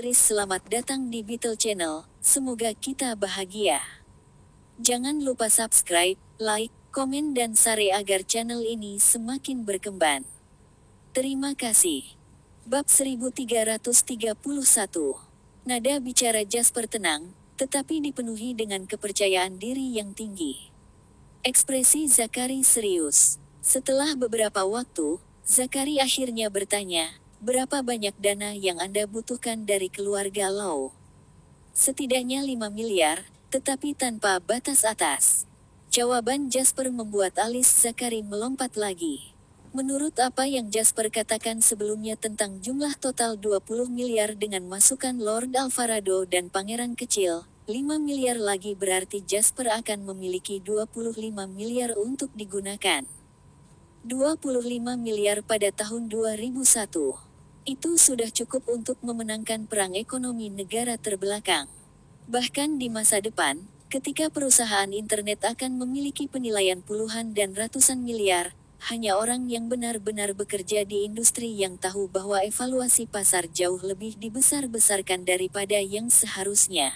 Selamat datang di Beetle Channel, semoga kita bahagia. Jangan lupa subscribe, like, komen dan share agar channel ini semakin berkembang. Terima kasih. Bab 1331. Nada bicara Jasper tenang, tetapi dipenuhi dengan kepercayaan diri yang tinggi. Ekspresi Zakari serius. Setelah beberapa waktu, Zakari akhirnya bertanya, "Berapa banyak dana yang Anda butuhkan dari keluarga Lau?" "Setidaknya 5 miliar, tetapi tanpa batas atas." Jawaban Jasper membuat alis Zakari melompat lagi. Menurut apa yang Jasper katakan sebelumnya tentang jumlah total 20 miliar dengan masukan Lord Alvarado dan Pangeran Kecil, 5 miliar lagi berarti Jasper akan memiliki 25 miliar untuk digunakan. 25 miliar pada tahun 2001. Itu sudah cukup untuk memenangkan perang ekonomi negara terbelakang. Bahkan di masa depan, ketika perusahaan internet akan memiliki penilaian puluhan dan ratusan miliar, hanya orang yang benar-benar bekerja di industri yang tahu bahwa evaluasi pasar jauh lebih dibesar-besarkan daripada yang seharusnya.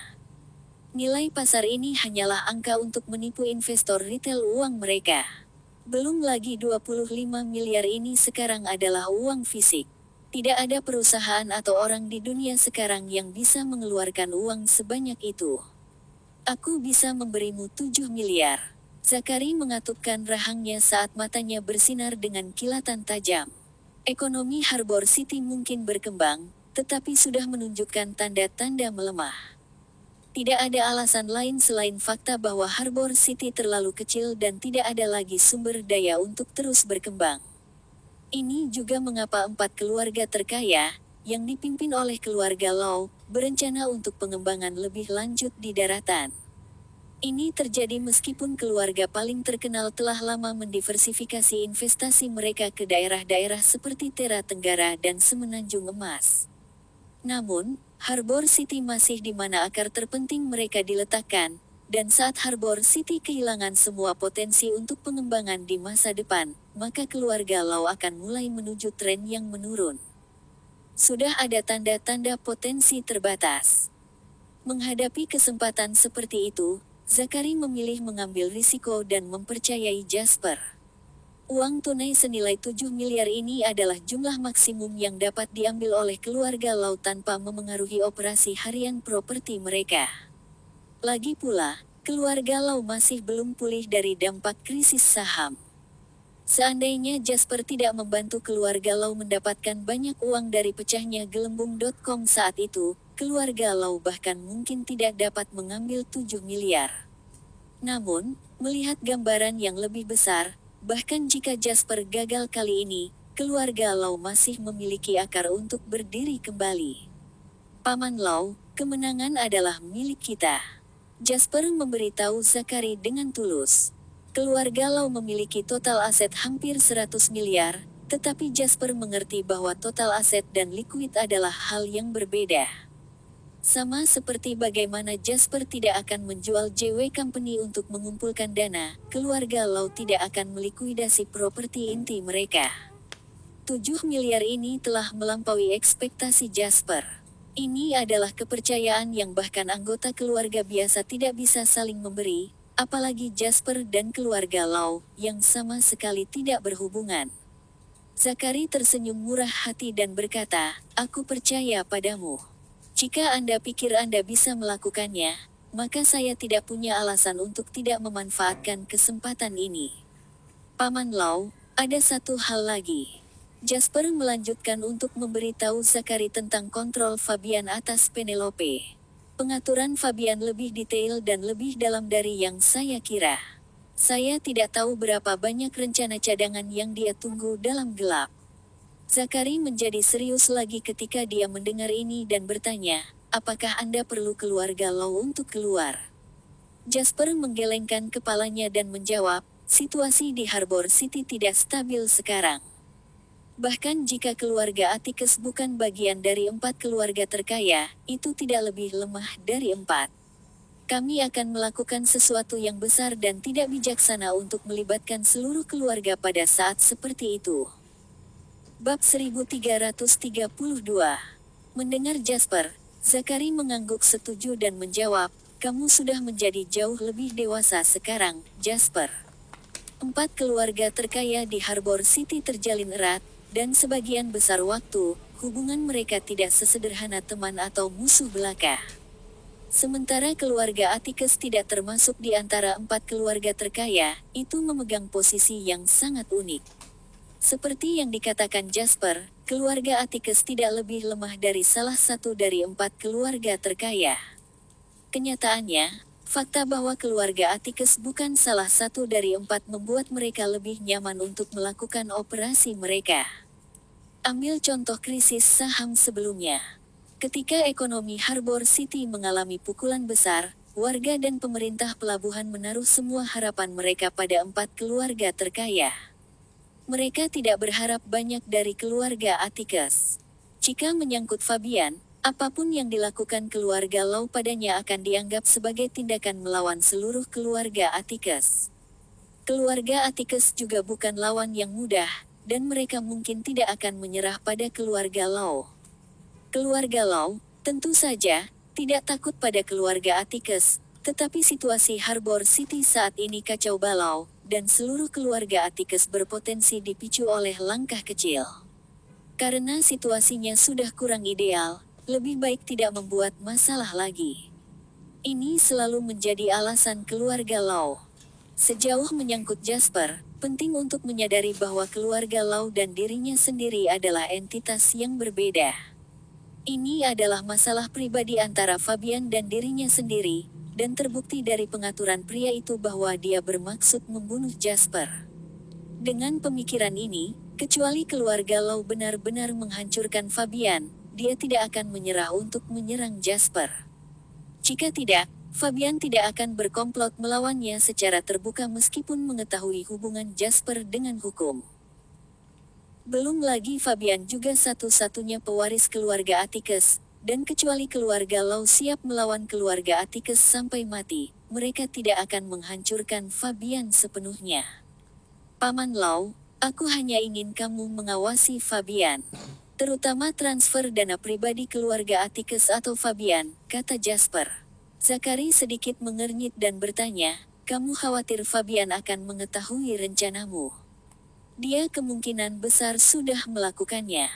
Nilai pasar ini hanyalah angka untuk menipu investor retail uang mereka. Belum lagi 25 miliar ini sekarang adalah uang fisik. Tidak ada perusahaan atau orang di dunia sekarang yang bisa mengeluarkan uang sebanyak itu. "Aku bisa memberimu 7 miliar. Zakari mengatupkan rahangnya saat matanya bersinar dengan kilatan tajam. Ekonomi Harbor City mungkin berkembang, tetapi sudah menunjukkan tanda-tanda melemah. Tidak ada alasan lain selain fakta bahwa Harbor City terlalu kecil dan tidak ada lagi sumber daya untuk terus berkembang. Ini juga mengapa 4 keluarga terkaya, yang dipimpin oleh keluarga Lau, berencana untuk pengembangan lebih lanjut di daratan. Ini terjadi meskipun keluarga paling terkenal telah lama mendiversifikasi investasi mereka ke daerah-daerah seperti Tera Tenggara dan Semenanjung Emas. Namun, Harbor City masih di mana akar terpenting mereka diletakkan, dan saat Harbor City kehilangan semua potensi untuk pengembangan di masa depan, maka keluarga Lau akan mulai menuju tren yang menurun. Sudah ada tanda-tanda potensi terbatas. Menghadapi kesempatan seperti itu, Zakari memilih mengambil risiko dan mempercayai Jasper. Uang tunai senilai 7 miliar ini adalah jumlah maksimum yang dapat diambil oleh keluarga Lau tanpa memengaruhi operasi harian properti mereka. Lagi pula, keluarga Lau masih belum pulih dari dampak krisis saham. Seandainya Jasper tidak membantu keluarga Lau mendapatkan banyak uang dari pecahnya Gelembung.com saat itu, keluarga Lau bahkan mungkin tidak dapat mengambil 7 miliar. Namun, melihat gambaran yang lebih besar, bahkan jika Jasper gagal kali ini, keluarga Lau masih memiliki akar untuk berdiri kembali. "Paman Lau, kemenangan adalah milik kita," Jasper memberitahu Zakari dengan tulus. Keluarga Lau memiliki total aset hampir 100 miliar, tetapi Jasper mengerti bahwa total aset dan likuid adalah hal yang berbeda. Sama seperti bagaimana Jasper tidak akan menjual JW Company untuk mengumpulkan dana, keluarga Lau tidak akan melikuidasi properti inti mereka. 7 miliar ini telah melampaui ekspektasi Jasper. Ini adalah kepercayaan yang bahkan anggota keluarga biasa tidak bisa saling memberi, apalagi Jasper dan keluarga Lau, yang sama sekali tidak berhubungan. Zakari tersenyum murah hati dan berkata, "Aku percaya padamu. Jika Anda pikir Anda bisa melakukannya, maka saya tidak punya alasan untuk tidak memanfaatkan kesempatan ini." "Paman Lau, ada satu hal lagi." Jasper melanjutkan untuk memberitahu Zakari tentang kontrol Fabian atas Penelope. "Pengaturan Fabian lebih detail dan lebih dalam dari yang saya kira. Saya tidak tahu berapa banyak rencana cadangan yang dia tunggu dalam gelap." Zakari menjadi serius lagi ketika dia mendengar ini dan bertanya, "Apakah Anda perlu keluarga Lau untuk keluar?" Jasper menggelengkan kepalanya dan menjawab, "Situasi di Harbor City tidak stabil sekarang. Bahkan jika keluarga Atticus bukan bagian dari 4 keluarga terkaya, itu tidak lebih lemah dari 4. Kami akan melakukan sesuatu yang besar dan tidak bijaksana untuk melibatkan seluruh keluarga pada saat seperti itu." Bab 1332. Mendengar Jasper, Zakari mengangguk setuju dan menjawab, kamu sudah menjadi jauh lebih dewasa sekarang, Jasper. 4 keluarga terkaya di Harbor City terjalin erat, dan sebagian besar waktu, hubungan mereka tidak sesederhana teman atau musuh belaka. Sementara keluarga Atticus tidak termasuk di antara 4 keluarga terkaya, itu memegang posisi yang sangat unik. Seperti yang dikatakan Jasper, keluarga Atticus tidak lebih lemah dari salah satu dari 4 keluarga terkaya. Kenyataannya, fakta bahwa keluarga Atticus bukan salah satu dari 4 membuat mereka lebih nyaman untuk melakukan operasi mereka. Ambil contoh krisis saham sebelumnya. Ketika ekonomi Harbor City mengalami pukulan besar, warga dan pemerintah pelabuhan menaruh semua harapan mereka pada 4 keluarga terkaya. Mereka tidak berharap banyak dari keluarga Atticus. Jika menyangkut Fabian, apapun yang dilakukan keluarga Lau padanya akan dianggap sebagai tindakan melawan seluruh keluarga Atticus. Keluarga Atticus juga bukan lawan yang mudah, dan mereka mungkin tidak akan menyerah pada keluarga Lau. Keluarga Lau, tentu saja, tidak takut pada keluarga Atticus, tetapi situasi Harbor City saat ini kacau balau, dan seluruh keluarga Atticus berpotensi dipicu oleh langkah kecil. Karena situasinya sudah kurang ideal, lebih baik tidak membuat masalah lagi. Ini selalu menjadi alasan keluarga Lau. Sejauh menyangkut Jasper, penting untuk menyadari bahwa keluarga Lau dan dirinya sendiri adalah entitas yang berbeda. Ini adalah masalah pribadi antara Fabian dan dirinya sendiri, dan terbukti dari pengaturan pria itu bahwa dia bermaksud membunuh Jasper. Dengan pemikiran ini, kecuali keluarga Lau benar-benar menghancurkan Fabian, dia tidak akan menyerah untuk menyerang Jasper. Jika tidak, Fabian tidak akan berkomplot melawannya secara terbuka meskipun mengetahui hubungan Jasper dengan hukum. Belum lagi Fabian juga satu-satunya pewaris keluarga Atticus, dan kecuali keluarga Lau siap melawan keluarga Atticus sampai mati, mereka tidak akan menghancurkan Fabian sepenuhnya. Paman Lau, aku hanya ingin kamu mengawasi Fabian. Terutama transfer dana pribadi keluarga Atticus atau Fabian, kata Jasper. Zakari sedikit mengernyit dan bertanya, kamu khawatir Fabian akan mengetahui rencanamu? Dia kemungkinan besar sudah melakukannya.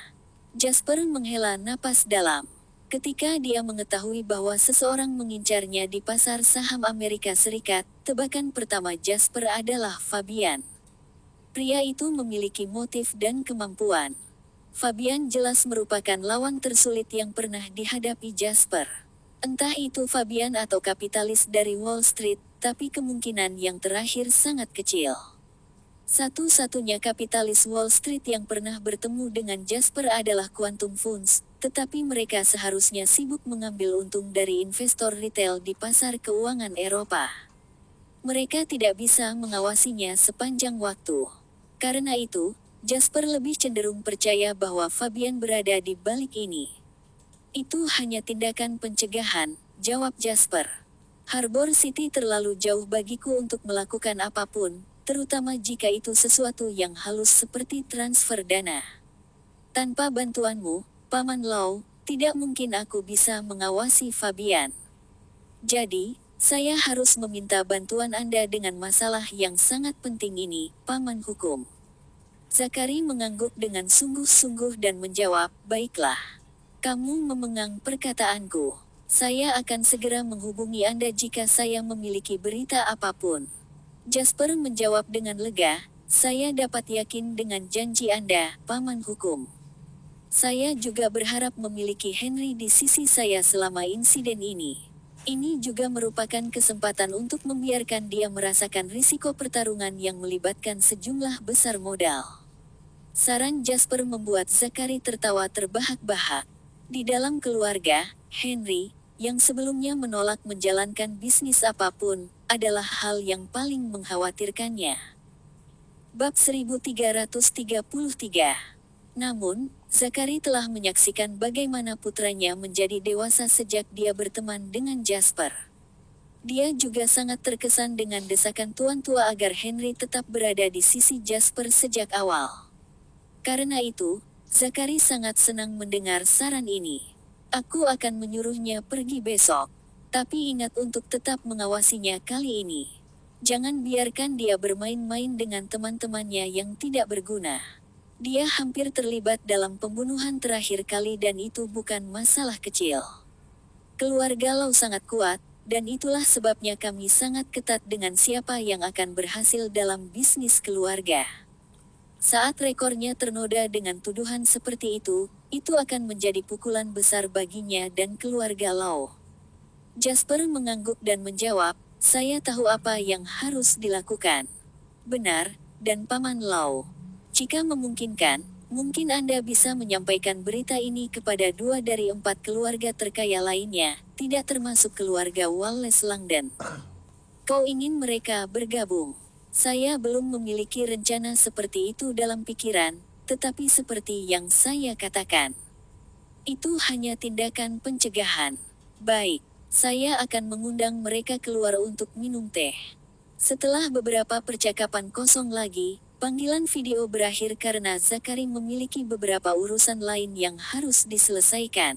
Jasper menghela napas dalam. Ketika dia mengetahui bahwa seseorang mengincarnya di pasar saham Amerika Serikat, tebakan pertama Jasper adalah Fabian. Pria itu memiliki motif dan kemampuan. Fabian jelas merupakan lawan tersulit yang pernah dihadapi Jasper. Entah itu Fabian atau kapitalis dari Wall Street, tapi kemungkinan yang terakhir sangat kecil. Satu-satunya kapitalis Wall Street yang pernah bertemu dengan Jasper adalah Quantum Funds, tetapi mereka seharusnya sibuk mengambil untung dari investor retail di pasar keuangan Eropa. Mereka tidak bisa mengawasinya sepanjang waktu. Karena itu, Jasper lebih cenderung percaya bahwa Fabian berada di balik ini. Itu hanya tindakan pencegahan, jawab Jasper. Harbor City terlalu jauh bagiku untuk melakukan apapun, terutama jika itu sesuatu yang halus seperti transfer dana. Tanpa bantuanmu, Paman Lau, tidak mungkin aku bisa mengawasi Fabian. Jadi, saya harus meminta bantuan Anda dengan masalah yang sangat penting ini, Paman Hukum. Zakari mengangguk dengan sungguh-sungguh dan menjawab, baiklah. Kamu memegang perkataanku. Saya akan segera menghubungi Anda jika saya memiliki berita apapun. Jasper menjawab dengan lega, saya dapat yakin dengan janji Anda, Paman Hukum. Saya juga berharap memiliki Henry di sisi saya selama insiden ini. Ini juga merupakan kesempatan untuk membiarkan dia merasakan risiko pertarungan yang melibatkan sejumlah besar modal. Saran Jasper membuat Zakari tertawa terbahak-bahak. Di dalam keluarga, Henry, yang sebelumnya menolak menjalankan bisnis apapun, adalah hal yang paling mengkhawatirkannya. Bab 1333. Namun, Zakari telah menyaksikan bagaimana putranya menjadi dewasa sejak dia berteman dengan Jasper. Dia juga sangat terkesan dengan desakan tuan tua agar Henry tetap berada di sisi Jasper sejak awal. Karena itu, Zakari sangat senang mendengar saran ini. Aku akan menyuruhnya pergi besok. Tapi ingat untuk tetap mengawasinya kali ini. Jangan biarkan dia bermain-main dengan teman-temannya yang tidak berguna. Dia hampir terlibat dalam pembunuhan terakhir kali dan itu bukan masalah kecil. Keluarga Lau sangat kuat, dan itulah sebabnya kami sangat ketat dengan siapa yang akan berhasil dalam bisnis keluarga. Saat rekornya ternoda dengan tuduhan seperti itu akan menjadi pukulan besar baginya dan keluarga Lau. Jasper mengangguk dan menjawab, saya tahu apa yang harus dilakukan. Benar, dan Paman Lau. Jika memungkinkan, mungkin Anda bisa menyampaikan berita ini kepada 2 dari 4 keluarga terkaya lainnya, tidak termasuk keluarga Wallace Langdon. Kau ingin mereka bergabung? Saya belum memiliki rencana seperti itu dalam pikiran, tetapi seperti yang saya katakan, itu hanya tindakan pencegahan. Baik, saya akan mengundang mereka keluar untuk minum teh. Setelah beberapa percakapan kosong lagi, panggilan video berakhir karena Zachary memiliki beberapa urusan lain yang harus diselesaikan.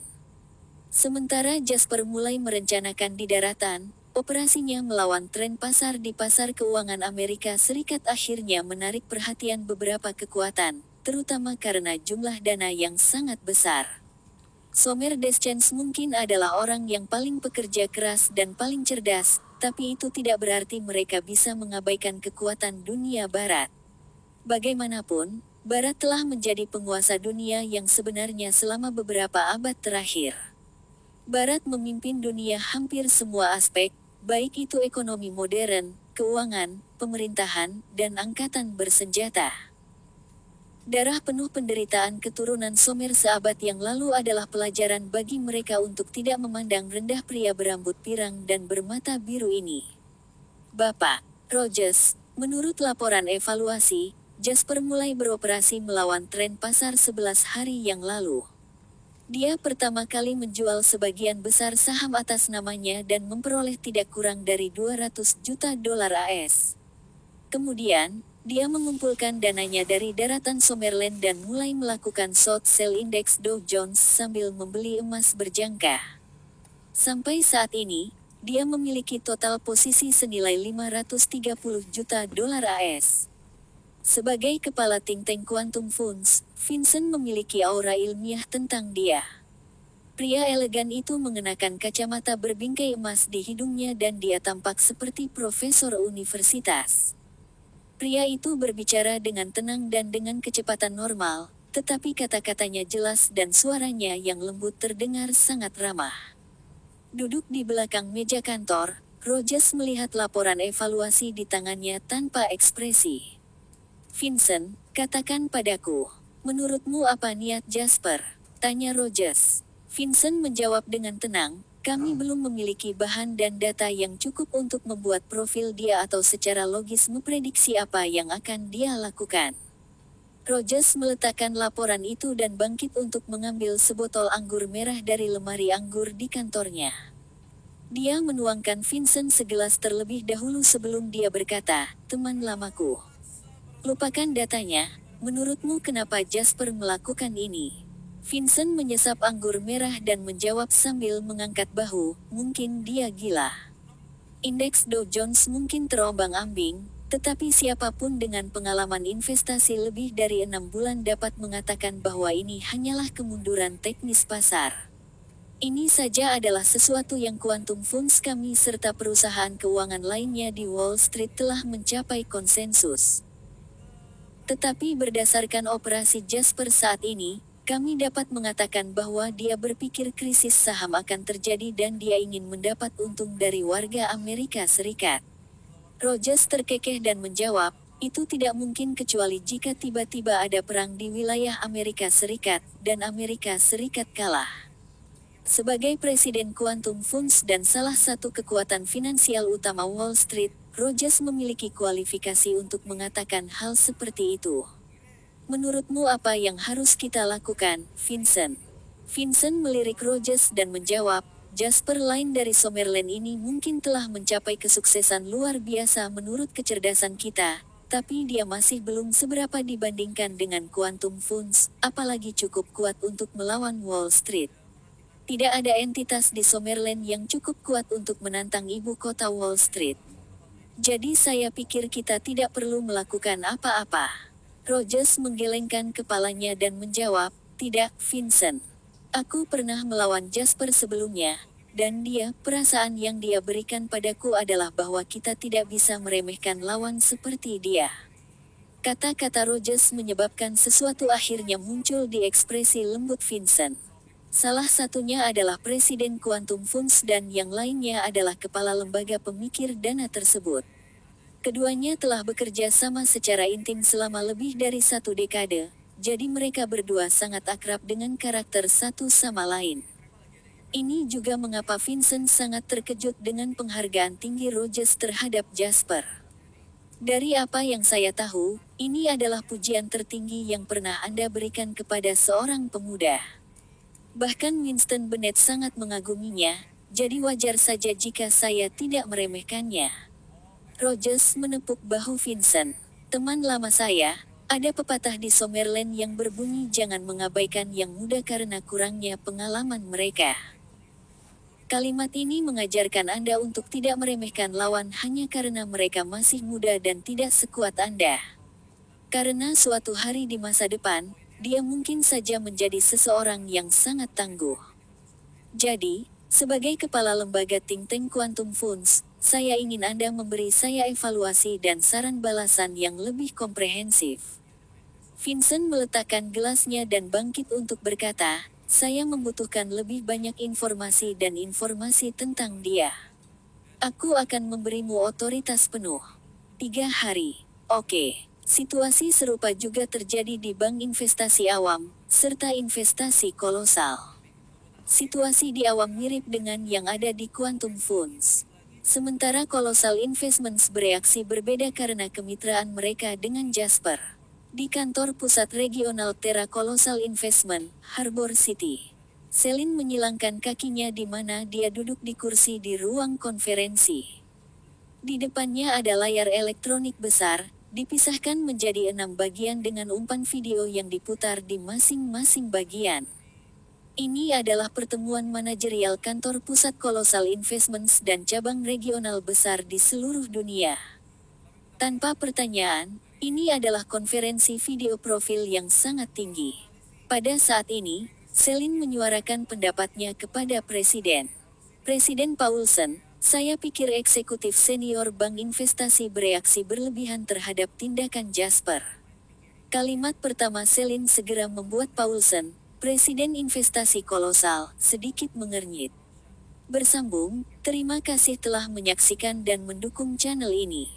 Sementara Jasper mulai merencanakan di daratan, operasinya melawan tren pasar di pasar keuangan Amerika Serikat akhirnya menarik perhatian beberapa kekuatan, terutama karena jumlah dana yang sangat besar. Somer Deschanel mungkin adalah orang yang paling pekerja keras dan paling cerdas, tapi itu tidak berarti mereka bisa mengabaikan kekuatan dunia Barat. Bagaimanapun, Barat telah menjadi penguasa dunia yang sebenarnya selama beberapa abad terakhir. Barat memimpin dunia hampir semua aspek, baik itu ekonomi modern, keuangan, pemerintahan, dan angkatan bersenjata. Darah penuh penderitaan keturunan Somer seabad yang lalu adalah pelajaran bagi mereka untuk tidak memandang rendah pria berambut pirang dan bermata biru ini. Bapak Rogers, menurut laporan evaluasi, Jasper mulai beroperasi melawan tren pasar 11 hari yang lalu. Dia pertama kali menjual sebagian besar saham atas namanya dan memperoleh tidak kurang dari 200 juta dolar AS. Kemudian, dia mengumpulkan dananya dari daratan Summerland dan mulai melakukan short sell indeks Dow Jones sambil membeli emas berjangka. Sampai saat ini, dia memiliki total posisi senilai 530 juta dolar AS. Sebagai kepala think tank Quantum Funds, Vincent memiliki aura ilmiah tentang dia. Pria elegan itu mengenakan kacamata berbingkai emas di hidungnya dan dia tampak seperti profesor universitas. Pria itu berbicara dengan tenang dan dengan kecepatan normal, tetapi kata-katanya jelas dan suaranya yang lembut terdengar sangat ramah. Duduk di belakang meja kantor, Rogers melihat laporan evaluasi di tangannya tanpa ekspresi. Vincent, katakan padaku, menurutmu apa niat Jasper? Tanya Rogers. Vincent menjawab dengan tenang, kami belum memiliki bahan dan data yang cukup untuk membuat profil dia atau secara logis memprediksi apa yang akan dia lakukan. Rogers meletakkan laporan itu dan bangkit untuk mengambil sebotol anggur merah dari lemari anggur di kantornya. Dia menuangkan Vincent segelas terlebih dahulu sebelum dia berkata, teman lamaku. Lupakan datanya, menurutmu kenapa Jasper melakukan ini? Vincent menyesap anggur merah dan menjawab sambil mengangkat bahu, mungkin dia gila. Indeks Dow Jones mungkin terombang-ambing, tetapi siapapun dengan pengalaman investasi lebih dari 6 bulan dapat mengatakan bahwa ini hanyalah kemunduran teknis pasar. Ini saja adalah sesuatu yang Quantum Funds kami serta perusahaan keuangan lainnya di Wall Street telah mencapai konsensus. Tetapi berdasarkan operasi Jasper saat ini, kami dapat mengatakan bahwa dia berpikir krisis saham akan terjadi dan dia ingin mendapat untung dari warga Amerika Serikat. Rogers terkekeh dan menjawab, itu tidak mungkin kecuali jika tiba-tiba ada perang di wilayah Amerika Serikat, dan Amerika Serikat kalah. Sebagai Presiden Quantum Funds dan salah satu kekuatan finansial utama Wall Street, Rogers memiliki kualifikasi untuk mengatakan hal seperti itu. Menurutmu apa yang harus kita lakukan, Vincent? Vincent melirik Rogers dan menjawab, Jasper lain dari Summerland ini mungkin telah mencapai kesuksesan luar biasa menurut kecerdasan kita, tapi dia masih belum seberapa dibandingkan dengan Quantum Funds, apalagi cukup kuat untuk melawan Wall Street. Tidak ada entitas di Summerland yang cukup kuat untuk menantang ibu kota Wall Street. Jadi saya pikir kita tidak perlu melakukan apa-apa. Rogers menggelengkan kepalanya dan menjawab, "Tidak, Vincent. Aku pernah melawan Jasper sebelumnya, dan perasaan yang dia berikan padaku adalah bahwa kita tidak bisa meremehkan lawan seperti dia." Kata-kata Rogers menyebabkan sesuatu akhirnya muncul di ekspresi lembut Vincent. Salah satunya adalah Presiden Quantum Funds dan yang lainnya adalah kepala lembaga pemikir dana tersebut. Keduanya telah bekerja sama secara intim selama lebih dari 1 dekade, jadi mereka berdua sangat akrab dengan karakter satu sama lain. Ini juga mengapa Vincent sangat terkejut dengan penghargaan tinggi Rogers terhadap Jasper. Dari apa yang saya tahu, ini adalah pujian tertinggi yang pernah Anda berikan kepada seorang pemuda. Bahkan Winston Bennett sangat mengaguminya, jadi wajar saja jika saya tidak meremehkannya. Rogers menepuk bahu Vincent. "Teman lama saya, ada pepatah di Summerland yang berbunyi jangan mengabaikan yang muda karena kurangnya pengalaman mereka. Kalimat ini mengajarkan Anda untuk tidak meremehkan lawan hanya karena mereka masih muda dan tidak sekuat Anda. Karena suatu hari di masa depan, dia mungkin saja menjadi seseorang yang sangat tangguh." Jadi, sebagai kepala lembaga think tank Quantum Funds, saya ingin Anda memberi saya evaluasi dan saran balasan yang lebih komprehensif. Vincent meletakkan gelasnya dan bangkit untuk berkata, "Saya membutuhkan lebih banyak informasi dan informasi tentang dia. Aku akan memberimu otoritas penuh. 3 hari. Oke." Situasi serupa juga terjadi di bank investasi awam, serta investasi kolosal. Situasi di awam mirip dengan yang ada di Quantum Funds. Sementara Colossal Investments bereaksi berbeda karena kemitraan mereka dengan Jasper. Di kantor pusat regional Terra Colossal Investment, Harbor City, Celine menyilangkan kakinya di mana dia duduk di kursi di ruang konferensi. Di depannya ada layar elektronik besar, dipisahkan menjadi 6 bagian dengan umpan video yang diputar di masing-masing bagian. Ini adalah pertemuan manajerial kantor pusat Colossal Investments dan cabang regional besar di seluruh dunia. Tanpa pertanyaan, ini adalah konferensi video profil yang sangat tinggi. Pada saat ini, Celine menyuarakan pendapatnya kepada Presiden. "Presiden Paulson, saya pikir eksekutif senior bank investasi bereaksi berlebihan terhadap tindakan Jasper." Kalimat pertama Celine segera membuat Paulson, Presiden investasi kolosal, sedikit mengernyit. Bersambung, terima kasih telah menyaksikan dan mendukung channel ini.